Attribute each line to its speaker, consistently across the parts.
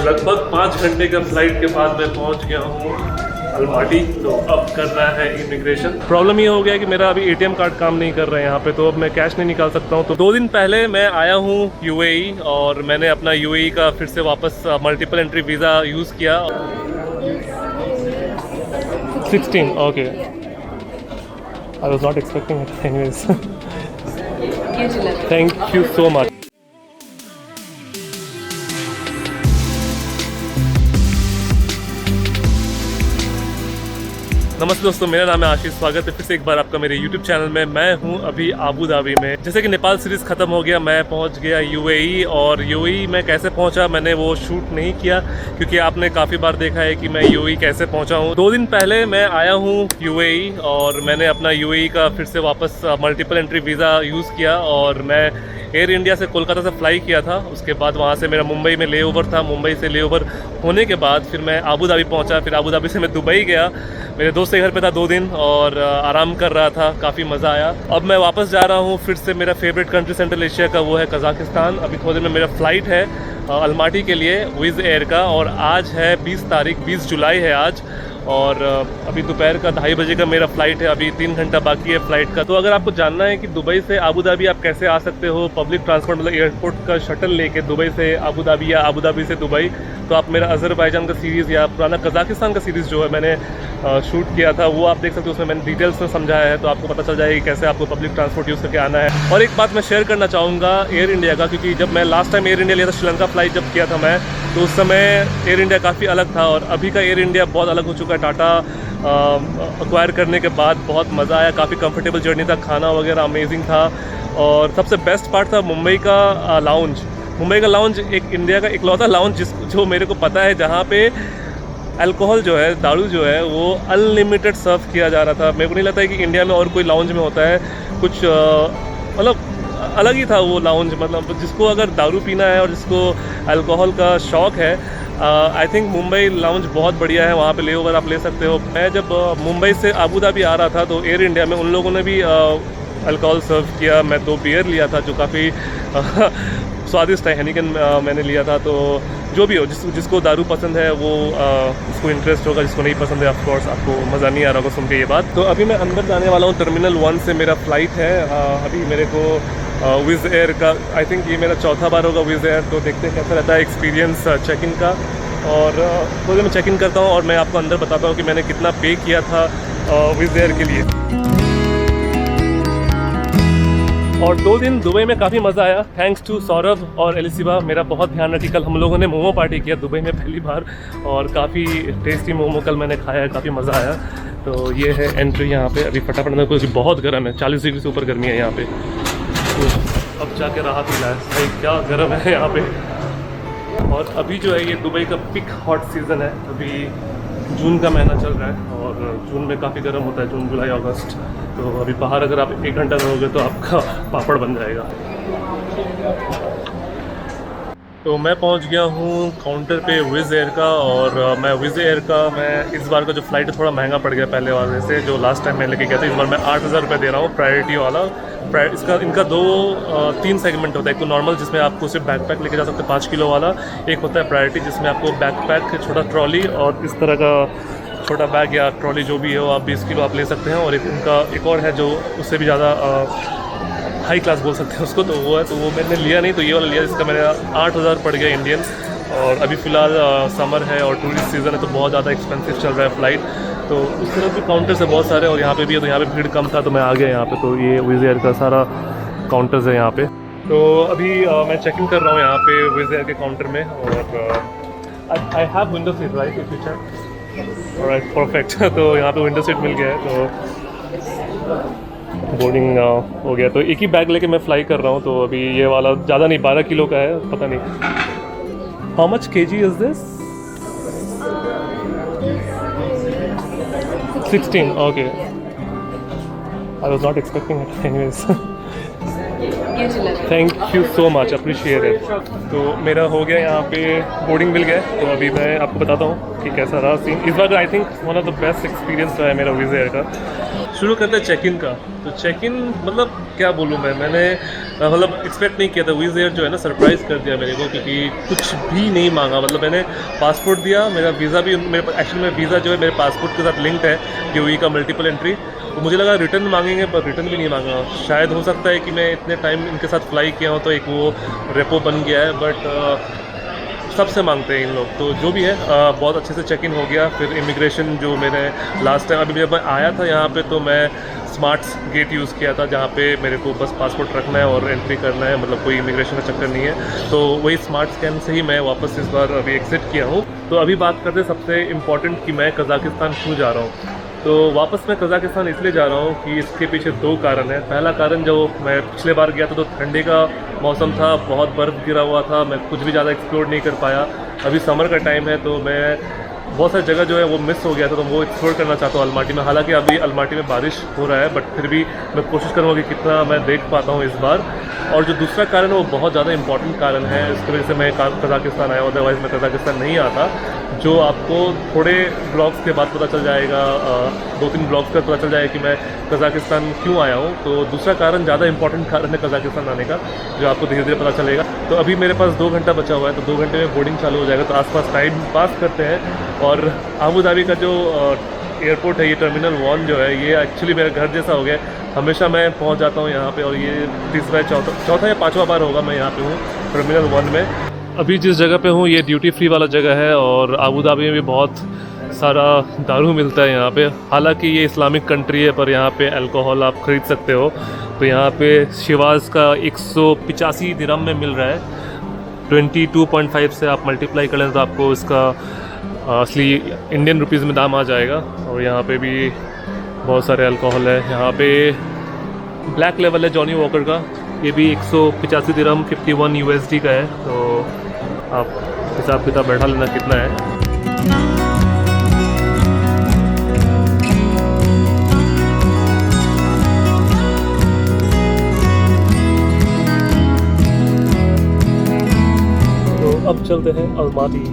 Speaker 1: लगभग 5 घंटे का फ्लाइट के बाद मैं पहुंच गया हूँ अलमाटी। तो अब करना है इमिग्रेशन। प्रॉब्लम ये हो गया कि मेरा अभी एटीएम कार्ड काम नहीं कर रहा है यहाँ पे, तो अब मैं कैश नहीं निकाल सकता हूँ। तो 2 दिन पहले मैं आया हूँ यूएई और मैंने अपना यूएई का फिर से वापस मल्टीपल एंट्री वीज़ा यूज़ किया। 16 okay, I was not expecting it anyways. Thank you so much. नमस्ते दोस्तों, मेरा नाम है आशीष। स्वागत है फिर से एक बार आपका मेरे YouTube चैनल में। मैं हूं अभी आबू धाबी में। जैसे कि नेपाल सीरीज़ ख़त्म हो गया, मैं पहुंच गया यूएई। और यूएई मैं कैसे पहुंचा मैंने वो शूट नहीं किया, क्योंकि आपने काफ़ी बार देखा है कि मैं यूएई कैसे पहुंचा हूं। 2 दिन पहले मैं आया हूं यूएई और मैंने अपना यूएई का फिर से वापस मल्टीपल एंट्री वीज़ा यूज़ किया। और मैं एयर इंडिया से कोलकाता से फ्लाई किया था। उसके बाद वहाँ से मेरा मुंबई में लेओवर था। मुंबई से लेओवर होने के बाद फिर मैं आबू धाबी पहुँचा। फिर आबू धाबी से मैं दुबई गया। मेरे दोस्त के घर पे था 2 दिन और आराम कर रहा था, काफ़ी मज़ा आया। अब मैं वापस जा रहा हूँ फिर से मेरा फेवरेट कंट्री सेंट्रल एशिया का, वो है कज़ाकिस्तान। अभी थोड़ी देर में मेरा फ़्लाइट है अलमाटी के लिए विज़ एयर का। और आज है 20 तारीख, 20 जुलाई है आज। और अभी दोपहर का 2:30 बजे का मेरा फ़्लाइट है। अभी 3 घंटा बाकी है फ़्लाइट का। तो अगर आपको जानना है कि दुबई से आबू धाबी आप कैसे आ सकते हो पब्लिक ट्रांसपोर्ट मतलब एयरपोर्ट का शटल लेके दुबई से आबू धाबी या आबू धाबी से दुबई, तो आप मेरा अज़रबैजान का सीरीज़ या पुराना कज़ाकिस्तान का सीरीज़ जो है मैंने शूट किया था वो आप देख सकते हो। उसमें मैंने डिटेल्स में समझाया है, तो आपको पता चल जाएगा कि कैसे आपको पब्लिक ट्रांसपोर्ट यूज़ करके आना है। और एक बात मैं शेयर करना चाहूँगा एयर इंडिया का, क्योंकि जब मैं लास्ट टाइम एयर इंडिया लिया था, श्रीलंका फ़्लाइट जब किया था मैं, तो उस समय एयर इंडिया काफ़ी अलग था और अभी का एयर इंडिया बहुत अलग हो चुका है। टाटा एक्वायर करने के बाद बहुत मज़ा आया, काफ़ी कंफर्टेबल जर्नी था, खाना वगैरह अमेजिंग था। और सबसे बेस्ट पार्ट था मुंबई का लाउंज। मुंबई का लाउंज एक इंडिया का इकलौता लाउंज जो मेरे को पता है जहाँ पे अल्कोहल जो है, दारू जो है, वो अनलिमिटेड सर्व किया जा रहा था। मेरे को नहीं लगता है कि इंडिया में और कोई लाउंज में होता है कुछ, मतलब अलग ही था वो लाउंज। मतलब जिसको अगर दारू पीना है और जिसको अल्कोहल का शौक़ है, आई थिंक मुंबई लाउंज बहुत बढ़िया है। वहाँ पे लेओवर आप ले सकते हो। मैं जब मुंबई से आबू धाबी आ रहा था तो एयर इंडिया में उन लोगों ने भी अल्कोहल सर्व किया। मैं 2 बियर लिया था जो काफ़ी स्वादिष्ट है। हेनिकन मैंने लिया था। तो जो भी हो, जिसको दारू पसंद है वो उसको इंटरेस्ट होगा, जिसको नहीं पसंद है ऑफ कोर्स आपको मज़ा नहीं आ रहा होगा सुन के ये बात। तो अभी मैं अंदर जाने वाला हूँ। टर्मिनल 1 से मेरा फ़्लाइट है। अभी मेरे को विज़ एयर का आई थिंक ये मेरा 4था बार होगा विज़ एयर। तो देखते हैं कैसा रहता है एक्सपीरियंस चेक इन का। और थोड़ी मैं चेक इन करता हूँ और मैं आपको अंदर बताता हूँ कि मैंने कितना पे किया था विज़ एयर के लिए। और 2 दिन दुबई में काफ़ी मज़ा आया, थैंक्स टू सौरभ और एलिसिबा। मेरा बहुत ध्यान रखी। कल हम लोगों ने मोमो पार्टी किया दुबई में पहली बार और काफ़ी टेस्टी मोमो कल मैंने खाया है, काफ़ी मज़ा आया। तो ये है एंट्री यहाँ पे। अभी फटाफट अंदर, क्योंकि बहुत गर्म है, 40 डिग्री से ऊपर गर्मी है यहाँ पे। तो अब जाके राहत मिला है। भाई क्या गर्म है यहाँ पे। और अभी जो है ये दुबई का पिक हॉट सीज़न है। अभी जून का महीना चल रहा है और जून में काफ़ी गर्म होता है, जून जुलाई अगस्त। तो अभी बाहर अगर आप 1 घंटा रहोगे तो आपका पापड़ बन जाएगा। तो मैं पहुंच गया हूं काउंटर पे विज़ एयर का। और मैं विज़ एयर का मैं इस बार का जो फ़्लाइट है थोड़ा महंगा पड़ गया पहले वाले से, जो लास्ट टाइम मैं लेके गया था। इस बार मैं 8,000 रुपये दे रहा हूँ प्रायोरिटी वाला। इनका 3 सेगमेंट होता है। एक तो नॉर्मल जिसमें आपको सिर्फ बैकपैक लेके जा सकते हैं 5 किलो वाला। एक होता है प्रायोरिटी जिसमें आपको बैकपैक, छोटा ट्रॉली और इस तरह का छोटा बैग या ट्रॉली जो भी हो आप 20 किलो आप ले सकते हैं। और एक और है जो उससे भी ज़्यादा हाई क्लास बोल सकते हैं उसको, तो वो है। तो वो मैंने लिया नहीं, तो ये वाला लिया जिसका मेरा 8,000 पड़ गया इंडियन। और अभी फ़िलहाल समर है और टूरिस्ट सीज़न है तो बहुत ज़्यादा एक्सपेंसिव चल रहा है फ़्लाइट। तो उस तरफ भी काउंटर्स है बहुत सारे और यहाँ पे भी है। तो यहाँ पे भीड़ कम था तो मैं आ गया यहाँ पे। तो ये विज़ एयर का सारा काउंटर्स है यहाँ पे। तो अभी मैं चेक इन कर रहा हूँ यहाँ पे विज़ एयर के काउंटर में। और I have window seat right if you check. Alright, perfect. तो यहाँ पे विंडो सीट मिल गया है। तो बोर्डिंग हो गया। तो एक ही बैग लेके मैं फ्लाई कर रहा हूँ। तो अभी ये वाला ज़्यादा नहीं, 12 किलो का है, पता नहीं how much kg is this. 16 okay, I was not expecting it anyways. Thank you so much, appreciate it. तो मेरा हो गया यहाँ पे, बोर्डिंग मिल गया। तो अभी मैं आपको बताता हूँ कि कैसा रहा सीन। इस बार I think one of the best experience रहा है मेरा विज़ एयर का। शुरू करते हैं चेक इन का। तो चेक इन मतलब क्या बोलूँ मैंने मतलब एक्सपेक्ट नहीं किया था। वीज़ एयर जो है ना सरप्राइज़ कर दिया मेरे को, क्योंकि कुछ भी नहीं मांगा। मतलब मैंने पासपोर्ट दिया, मेरा वीज़ा भी मेरे एक्चुअली मेरा वीज़ा जो है मेरे पासपोर्ट के साथ लिंक्ड है, यूएई का मल्टीपल एंट्री। तो मुझे लगा रिटर्न मांगेंगे, पर रिटर्न भी नहीं मांगा। शायद हो सकता है कि मैं इतने टाइम इनके साथ फ्लाई किया हूँ तो एक वो रेपो बन गया है, बट सबसे मांगते हैं इन लोग। तो जो भी है बहुत अच्छे से चेक इन हो गया। फिर इमिग्रेशन जो मैंने लास्ट टाइम अभी जब मैं आया था यहाँ पे, तो मैं स्मार्ट्स गेट यूज़ किया था, जहाँ पे मेरे को बस पासपोर्ट रखना है और एंट्री करना है, मतलब कोई इमिग्रेशन का चक्कर नहीं है। तो वही स्मार्ट स्कैन से ही मैं वापस इस बार अभी एग्जिट किया हूँ। तो अभी बात करते हैं सबसे इम्पॉर्टेंट कि मैं कज़ाकिस्तान क्यों जा रहा हूँ। तो वापस मैं कज़ाकिस्तान इसलिए जा रहा हूँ कि इसके पीछे दो कारण हैं। पहला कारण, जो मैं पिछले बार गया था तो ठंडी का मौसम था, बहुत बर्फ़ गिरा हुआ था, मैं कुछ भी ज़्यादा एक्सप्लोर नहीं कर पाया। अभी समर का टाइम है तो मैं बहुत सारी जगह जो है वो मिस हो गया था, तो वो एक्सप्लोर करना चाहता हूँ अल्माटी में। हालांकि अभी अल्माटी में बारिश हो रहा है, बट फिर भी मैं कोशिश करूँगा कि कितना मैं देख पाता हूँ इस बार। और जो दूसरा कारण है वो बहुत ज़्यादा इंपॉर्टेंट कारण है, इसकी वजह से मैं कज़ाकिस्तान आया, अदरवाइज़ मैं कज़ाकिस्तान नहीं आता, जो आपको थोड़े ब्लॉग्स के बाद पता चल जाएगा, 2-3 ब्लॉग्स का पता चल जाएगा कि मैं कज़ाकिस्तान क्यों आया हूँ। तो दूसरा कारण ज़्यादा इंपॉर्टेंट कारण है कज़ाकिस्तान आने का, जो आपको धीरे धीरे पता चलेगा। तो अभी मेरे पास 2 घंटा बचा हुआ है, तो 2 घंटे में बोर्डिंग चालू हो जाएगा, तो आसपास टाइम पास करते हैं। और आबू धाबी का जो एयरपोर्ट है, ये टर्मिनल 1 जो है, ये एक्चुअली मेरा घर जैसा हो गया। हमेशा मैं पहुंच जाता हूं यहां पे, और ये तीसरा चौथा या पांचवा बार होगा मैं यहां पे हूं टर्मिनल 1 में। अभी जिस जगह पे हूं ये ड्यूटी फ्री वाला जगह है, और आबू धाबी में भी बहुत सारा दारू मिलता है यहाँ पे। हालांकि ये इस्लामिक कंट्री है, पर यहाँ पे अल्कोहल आप ख़रीद सकते हो। तो यहाँ पे शिवाज़ का 185 दिरहम में मिल रहा है। 22.5 से आप मल्टीप्लाई कर लें तो आपको इसका असली इंडियन रुपीज़ में दाम आ जाएगा। और यहाँ पे भी बहुत सारे अल्कोहल है। यहाँ पे ब्लैक लेवल है जॉनी वॉकर का, ये भी 185 दिरहम 51 USD का है। तो आप हिसाब किताब बैठा लेना कितना है। तो अब चलते हैं अल्माटी।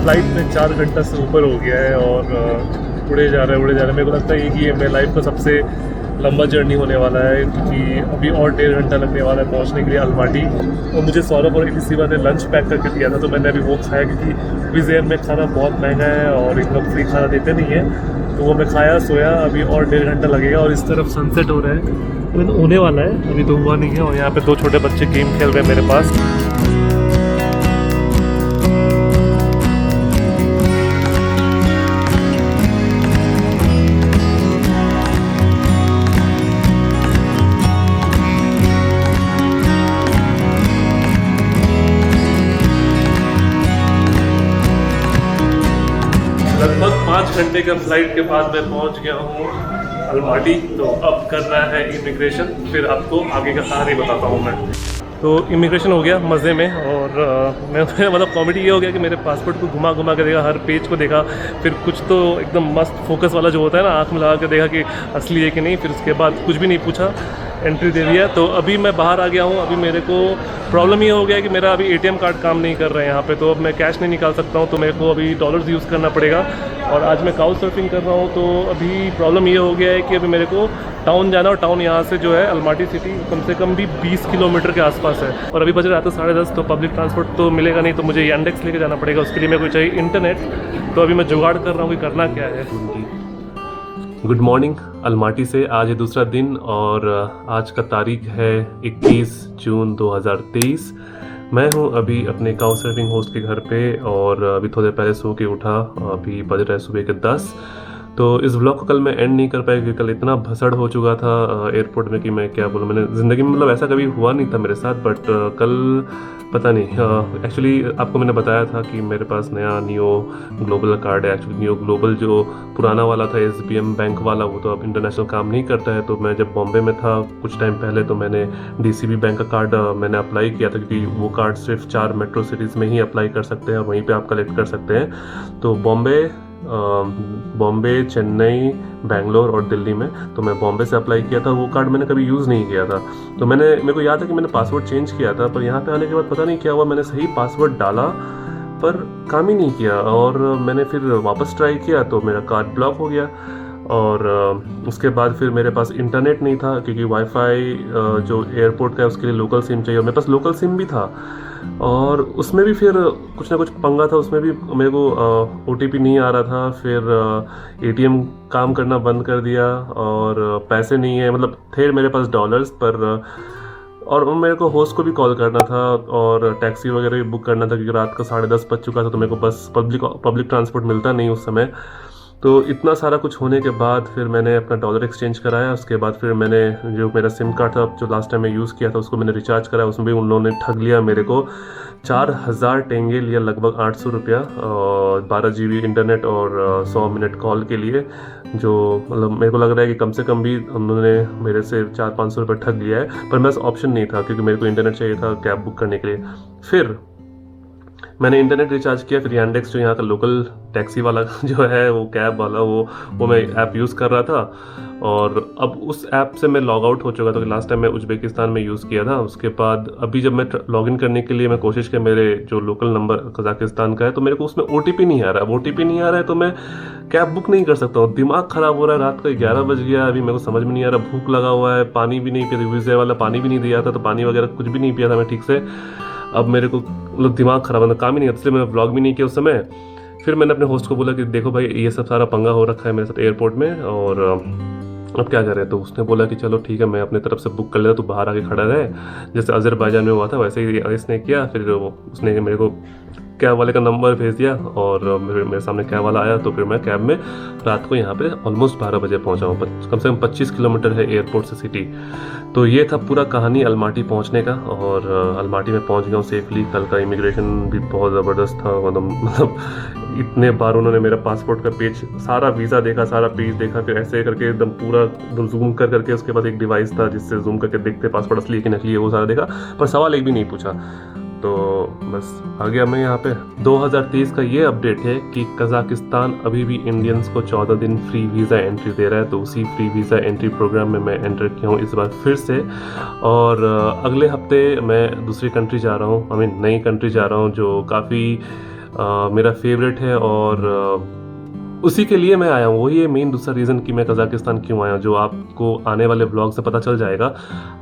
Speaker 1: फ्लाइट में 4 घंटा से ऊपर हो गया है, और उड़े जा रहे हैं। मेरे को लगता है कि ये मेरे लाइफ का सबसे लंबा जर्नी होने वाला है, क्योंकि अभी और 1.5 घंटा लगने वाला है पहुंचने के लिए अल्माटी। और मुझे सौरभ और किसी ने लंच पैक करके दिया था, तो मैंने अभी वो खाया, क्योंकि विज़ एयर में खाना बहुत महंगा है और एकदम फ्री खाना देते नहीं है। तो वो मैं खाया, सोया। अभी और 1.5 घंटा लगेगा, और इस तरफ सनसेट हो रहा है, तो होने वाला है, अभी तो हुआ नहीं है। और यहाँ पे 2 छोटे बच्चे गेम खेल रहे हैं मेरे पास। लगभग 5 घंटे का फ्लाइट के बाद मैं पहुंच गया हूँ अल्माटी। तो अब करना है इमिग्रेशन, फिर आपको आगे का कहानी बताता हूँ मैं। तो इमिग्रेशन हो गया मज़े में, और मैं मतलब कॉमेडी ये हो गया कि मेरे पासपोर्ट को घुमा घुमा के देखा, हर पेज को देखा, फिर कुछ तो एकदम मस्त फोकस वाला जो होता है ना, आँख में लगा के देखा कि असली है कि नहीं। फिर उसके बाद कुछ भी नहीं पूछा, एंट्री दे दिया। तो अभी मैं बाहर आ गया हूँ। अभी मेरे को प्रॉब्लम ये हो गया कि मेरा अभी ATM कार्ड काम नहीं कर रहा है यहाँ पे, तो अब मैं कैश नहीं निकाल सकता हूँ, तो मेरे को अभी डॉलर्स यूज़ करना पड़ेगा। और आज मैं काउच सर्फिंग कर रहा हूँ, तो अभी प्रॉब्लम ये हो गया है कि अभी मेरे को टाउन जाना, और टाउन यहाँ से जो है अल्माटी सिटी कम से कम भी 20 किलोमीटर के आसपास है। और अभी बज रहा था 10:30, तो पब्लिक ट्रांसपोर्ट तो मिलेगा नहीं, तो मुझे यांडेक्स लेके जाना पड़ेगा। उसके लिए मेरे को चाहिए इंटरनेट। तो अभी मैं जुगाड़ कर रहा हूँ कि करना क्या है। गुड मॉर्निंग अल्माटी से। आज है दूसरा दिन, और आज का तारीख है 21 जून 2023। मैं हूं अभी अपने काउच सर्फिंग होस्ट के घर पे, और अभी थोड़ी देर पहले सो के उठा। अभी बज रहा है सुबह के 10। तो इस व्लॉग को कल मैं एंड नहीं कर पाया, क्योंकि कल इतना भसड़ हो चुका था एयरपोर्ट में कि मैं क्या बोलूँ। मैंने ज़िंदगी में मतलब ऐसा कभी हुआ नहीं था मेरे साथ, बट कल पता नहीं। एक्चुअली आपको मैंने बताया था कि मेरे पास नया नियो ग्लोबल कार्ड है। एक्चुअली नियो ग्लोबल जो पुराना वाला था SBM बैंक वाला, वो तो अब इंटरनेशनल काम नहीं करता है। तो मैं जब बॉम्बे में था कुछ टाइम पहले, तो मैंने DCB बैंक का कार्ड मैंने अप्लाई किया था, क्योंकि वो कार्ड सिर्फ 4 मेट्रो सिटीज़ में ही अप्लाई कर सकते हैं, और वहीं पर आप कलेक्ट कर सकते हैं। तो बॉम्बे बॉम्बे, चेन्नई, बेंगलोर और दिल्ली में। तो मैं बॉम्बे से अप्लाई किया था, वो कार्ड मैंने कभी यूज़ नहीं किया था। तो मेरे को याद है कि मैंने पासवर्ड चेंज किया था, पर यहाँ पे आने के बाद पता नहीं क्या हुआ, मैंने सही पासवर्ड डाला पर काम ही नहीं किया, और मैंने फिर वापस ट्राई किया तो मेरा कार्ड ब्लॉक हो गया। और उसके बाद फिर मेरे पास इंटरनेट नहीं था, क्योंकि वाईफाई जो एयरपोर्ट का है उसके लिए लोकल सिम चाहिए, और मेरे पास लोकल सिम भी था। और उसमें भी फिर कुछ ना कुछ पंगा था, उसमें भी मेरे को OTP नहीं आ रहा था। फिर ATM काम करना बंद कर दिया, और पैसे नहीं है, मतलब थे मेरे पास डॉलर्स पर। और मेरे को होस्ट को भी कॉल करना था, और टैक्सी वगैरह भी बुक करना था, क्योंकि रात का 10:30 बज चुका था, तो मेरे को बस पब्लिक ट्रांसपोर्ट मिलता नहीं उस समय। तो इतना सारा कुछ होने के बाद फिर मैंने अपना डॉलर एक्सचेंज कराया। उसके बाद फिर मैंने जो मेरा सिम कार्ड था जो लास्ट टाइम मैं यूज़ किया था उसको मैंने रिचार्ज कराया। उसमें भी उन लोगों ने ठग लिया मेरे को, 4000 टेंगे लिया, लगभग 800 रुपया, और 12 GB इंटरनेट और 100 मिनट कॉल के लिए। जो मतलब मेरे को लग रहा है कि कम से कम भी उन्होंने मेरे से 400-500 रुपये ठग लिया है, पर मेरे पास ऑप्शन नहीं था, क्योंकि मेरे को इंटरनेट चाहिए था कैब बुक करने के लिए। फिर मैंने इंटरनेट रिचार्ज किया, फिर यांडेक्स जो यहाँ का लोकल टैक्सी वाला जो है, वो कैब वाला, वो मैं ऐप यूज़ कर रहा था। और अब उस ऐप से मैं लॉग आउट हो चुका था, कि लास्ट टाइम मैं उज्बेकिस्तान में यूज़ किया था। उसके बाद अभी जब मैं लॉगिन करने के लिए मैं कोशिश किया, मेरे जो लोकल नंबर कजाकिस्तान का है, तो मेरे को उसमें OTP नहीं आ रहा है। अब OTP नहीं आ रहा है तो मैं कैब बुक नहीं कर सकता हूँ। दिमाग ख़राब हो रहा है, रात का 11 बज गया, अभी मेरे को समझ में नहीं आ रहा, भूख लगा हुआ है, पानी भी नहीं पिया, वीज़े वाला पानी भी नहीं दिया था, तो पानी वगैरह कुछ भी नहीं पिया था मैं ठीक से। अब मेरे को मतलब दिमाग ख़राब है, काम ही नहीं, इसलिए मैंने व्लॉग भी नहीं किया उस समय। फिर मैंने अपने होस्ट को बोला कि देखो भाई, ये सब सारा पंगा हो रखा है मेरे साथ एयरपोर्ट में, और अब क्या करें। तो उसने बोला कि चलो ठीक है, मैं अपने तरफ से बुक कर लेता, तू बाहर आके खड़ा रहे, जैसे अजरबैजान में हुआ था वैसे ही इसने किया। फिर उसने मेरे को कैब वाले का नंबर भेज दिया, और मेरे सामने कैब वाला आया। तो फिर मैं कैब में रात को यहाँ पे ऑलमोस्ट 12 बजे पहुँचा हूँ। कम से कम 25 किलोमीटर है एयरपोर्ट से सिटी। तो ये था पूरा कहानी अलमाटी पहुँचने का, और अलमाटी में पहुँच गया हूँ सेफली। कल का इमिग्रेशन भी बहुत ज़बरदस्त था, मतलब इतने बार उन्होंने मेरा पासपोर्ट का पेज, सारा वीज़ा देखा, सारा पेज देखा, फिर ऐसे करके एकदम पूरा जूम कर करके, उसके बाद एक डिवाइस था जिससे जूम करके देखते पासपोर्ट असली है कि नकली है, वो सारा देखा, पर सवाल एक भी नहीं पूछा। तो बस आ गया मैं यहाँ पे। 2023 का ये अपडेट है कि कजाकिस्तान अभी भी इंडियंस को 14 दिन फ्री वीज़ा एंट्री दे रहा है। तो उसी फ्री वीज़ा एंट्री प्रोग्राम में मैं एंटर किया हूँ इस बार फिर से। और अगले हफ्ते मैं दूसरी कंट्री जा रहा हूँ, नई कंट्री जा रहा हूँ, जो काफ़ी मेरा फेवरेट है, और उसी के लिए मैं आया हूँ। वही है मेन दूसरा रीज़न कि मैं कजाकिस्तान क्यों आया हूँ, जो आपको आने वाले व्लॉग से पता चल जाएगा।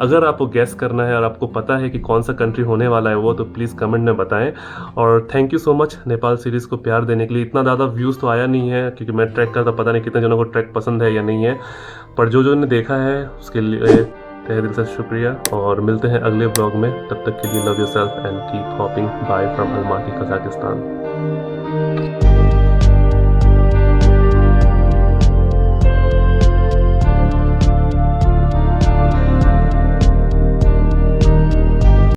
Speaker 1: अगर आपको गैस करना है और आपको पता है कि कौन सा कंट्री होने वाला है वो, तो प्लीज़ कमेंट में बताएं। और thank you so much Nepal series को प्यार देने के लिए। इतना ज़्यादा व्यूज़ तो आया नहीं है, क्योंकि मैं ट्रैक करता, पता नहीं कितने जनों को ट्रैक पसंद है या नहीं है, पर जो ने देखा है उसके लिए तहे दिल से शुक्रिया। और मिलते हैं अगले व्लॉग में, तब तक के लिए love yourself and keep hopping. Bye from Almaty Kazakhstan.